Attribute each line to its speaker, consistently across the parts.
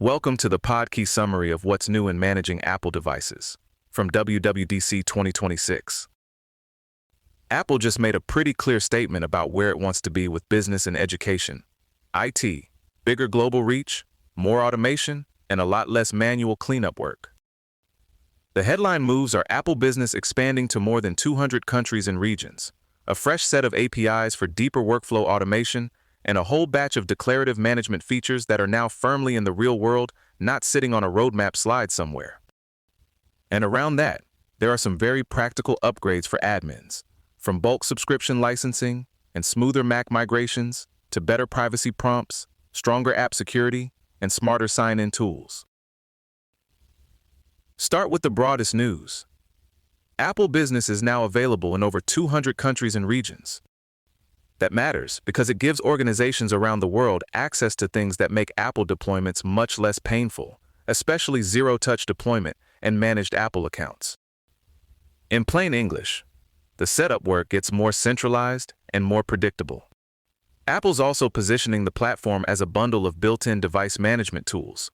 Speaker 1: Welcome to the Podkey summary of what's new in managing Apple devices from WWDC 2026. Apple just made a pretty clear statement about where it wants to be with business and education. IT, bigger global reach, more automation, and a lot less manual cleanup work. The headline moves are Apple Business expanding to more than 200 countries and regions, a fresh set of APIs for deeper workflow automation, and a whole batch of declarative management features that are now firmly in the real world, not sitting on a roadmap slide somewhere. And around that, there are some very practical upgrades for admins, from bulk subscription licensing and smoother Mac migrations to better privacy prompts, stronger app security, and smarter sign-in tools. Start with the broadest news. Apple Business is now available in over 200 countries and regions. That matters because it gives organizations around the world access to things that make Apple deployments much less painful, especially zero-touch deployment and managed Apple accounts. In plain English, the setup work gets more centralized and more predictable. Apple's also positioning the platform as a bundle of built-in device management tools.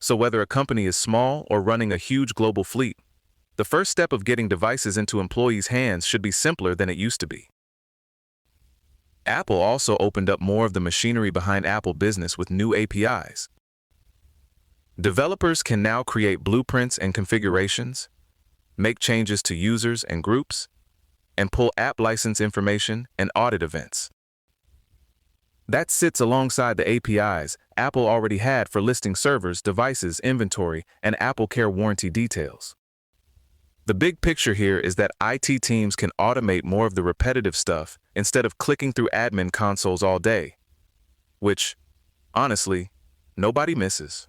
Speaker 1: So whether a company is small or running a huge global fleet, the first step of getting devices into employees' hands should be simpler than it used to be. Apple also opened up more of the machinery behind Apple Business with new APIs. Developers can now create blueprints and configurations, make changes to users and groups, and pull app license information and audit events. That sits alongside the APIs Apple already had for listing servers, devices, inventory, and Apple Care warranty details. The big picture here is that IT teams can automate more of the repetitive stuff instead of clicking through admin consoles all day, which, honestly, nobody misses.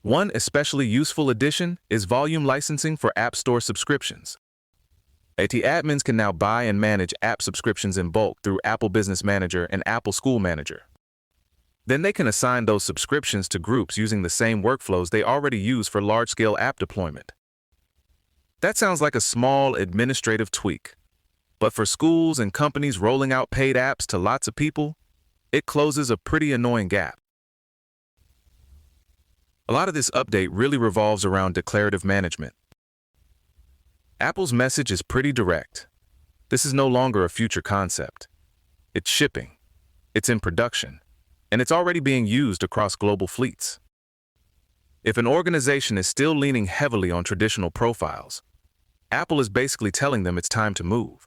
Speaker 1: One especially useful addition is volume licensing for App Store subscriptions. IT admins can now buy and manage app subscriptions in bulk through Apple Business Manager and Apple School Manager. Then they can assign those subscriptions to groups using the same workflows they already use for large-scale app deployment. That sounds like a small administrative tweak, but for schools and companies rolling out paid apps to lots of people, it closes a pretty annoying gap. A lot of this update really revolves around declarative management. Apple's message is pretty direct. This is no longer a future concept. It's shipping, it's in production, and it's already being used across global fleets. If an organization is still leaning heavily on traditional profiles, Apple is basically telling them it's time to move.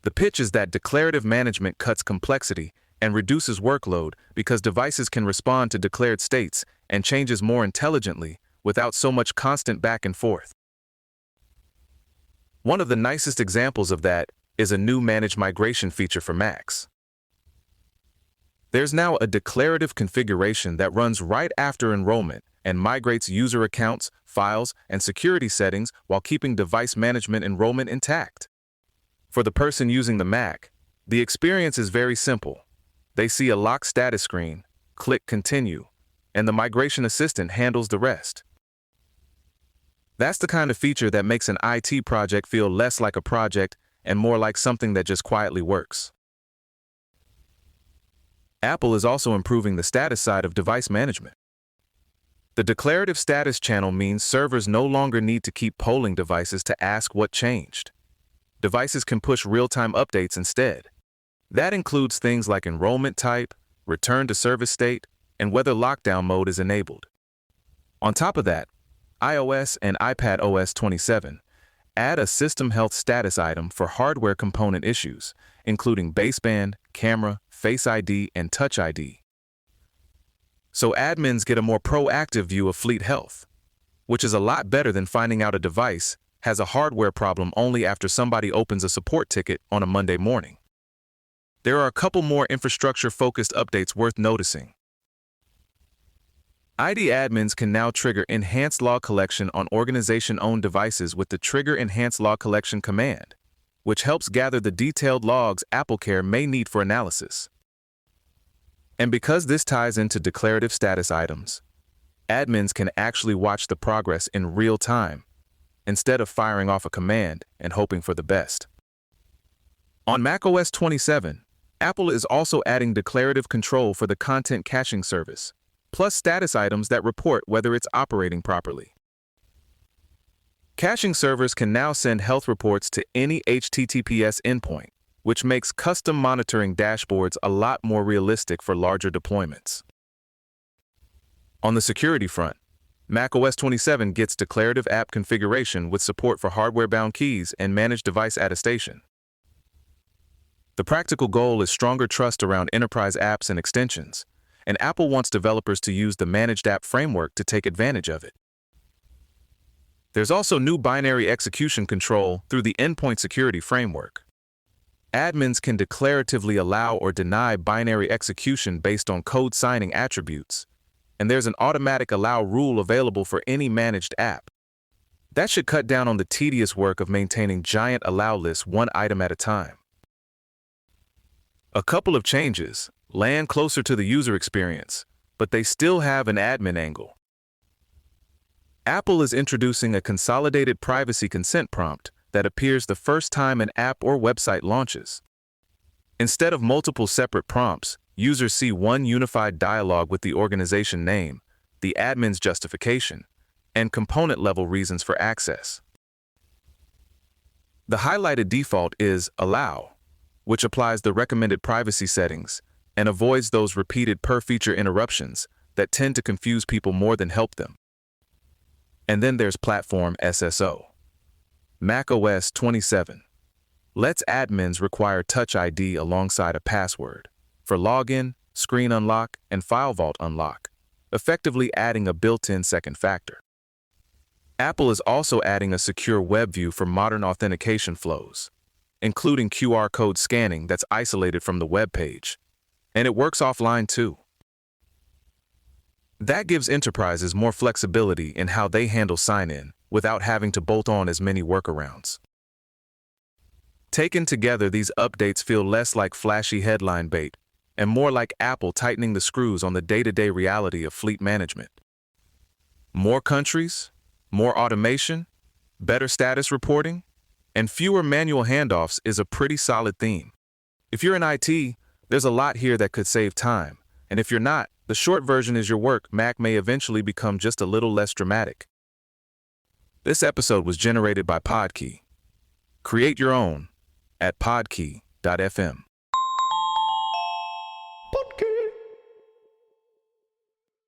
Speaker 1: The pitch is that declarative management cuts complexity and reduces workload because devices can respond to declared states and changes more intelligently without so much constant back and forth. One of the nicest examples of that is a new managed migration feature for Macs. There's now a declarative configuration that runs right after enrollment and migrates user accounts, files, and security settings while keeping device management enrollment intact. For the person using the Mac, the experience is very simple. They see a lock status screen, click Continue, and the migration assistant handles the rest. That's the kind of feature that makes an IT project feel less like a project and more like something that just quietly works. Apple is also improving the status side of device management. The declarative status channel means servers no longer need to keep polling devices to ask what changed. Devices can push real-time updates instead. That includes things like enrollment type, return to service state, and whether lockdown mode is enabled. On top of that, iOS and iPadOS 27 add a system health status item for hardware component issues, including baseband, camera, Face ID, and Touch ID. So admins get a more proactive view of fleet health, which is a lot better than finding out a device has a hardware problem only after somebody opens a support ticket on a Monday morning. There are a couple more infrastructure-focused updates worth noticing. ID admins can now trigger enhanced log collection on organization-owned devices with the Trigger Enhanced Log Collection command, which helps gather the detailed logs Apple Care may need for analysis. And because this ties into declarative status items, admins can actually watch the progress in real time, instead of firing off a command and hoping for the best. On macOS 27, Apple is also adding declarative control for the content caching service, plus status items that report whether it's operating properly. Caching servers can now send health reports to any HTTPS endpoint, which makes custom monitoring dashboards a lot more realistic for larger deployments. On the security front, macOS 27 gets declarative app configuration with support for hardware-bound keys and managed device attestation. The practical goal is stronger trust around enterprise apps and extensions, and Apple wants developers to use the managed app framework to take advantage of it. There's also new binary execution control through the Endpoint Security Framework. Admins can declaratively allow or deny binary execution based on code signing attributes, and there's an automatic allow rule available for any managed app. That should cut down on the tedious work of maintaining giant allow lists one item at a time. A couple of changes land closer to the user experience, but they still have an admin angle. Apple is introducing a consolidated privacy consent prompt that appears the first time an app or website launches. Instead of multiple separate prompts, users see one unified dialog with the organization name, the admin's justification, and component-level reasons for access. The highlighted default is Allow, which applies the recommended privacy settings and avoids those repeated per-feature interruptions that tend to confuse people more than help them. And then there's Platform SSO. macOS 27 lets admins require Touch ID alongside a password for login, screen unlock, and file vault unlock, effectively adding a built-in second factor. Apple is also adding a secure web view for modern authentication flows, including QR code scanning that's isolated from the web page, and it works offline too. That gives enterprises more flexibility in how they handle sign-in without having to bolt on as many workarounds. Taken together, these updates feel less like flashy headline bait and more like Apple tightening the screws on the day-to-day reality of fleet management. More countries, more automation, better status reporting, and fewer manual handoffs is a pretty solid theme. If you're in IT, there's a lot here that could save time, and if you're not, the short version is your work Mac may eventually become just a little less dramatic. This episode was generated by Podkey. Create your own at podkey.fm.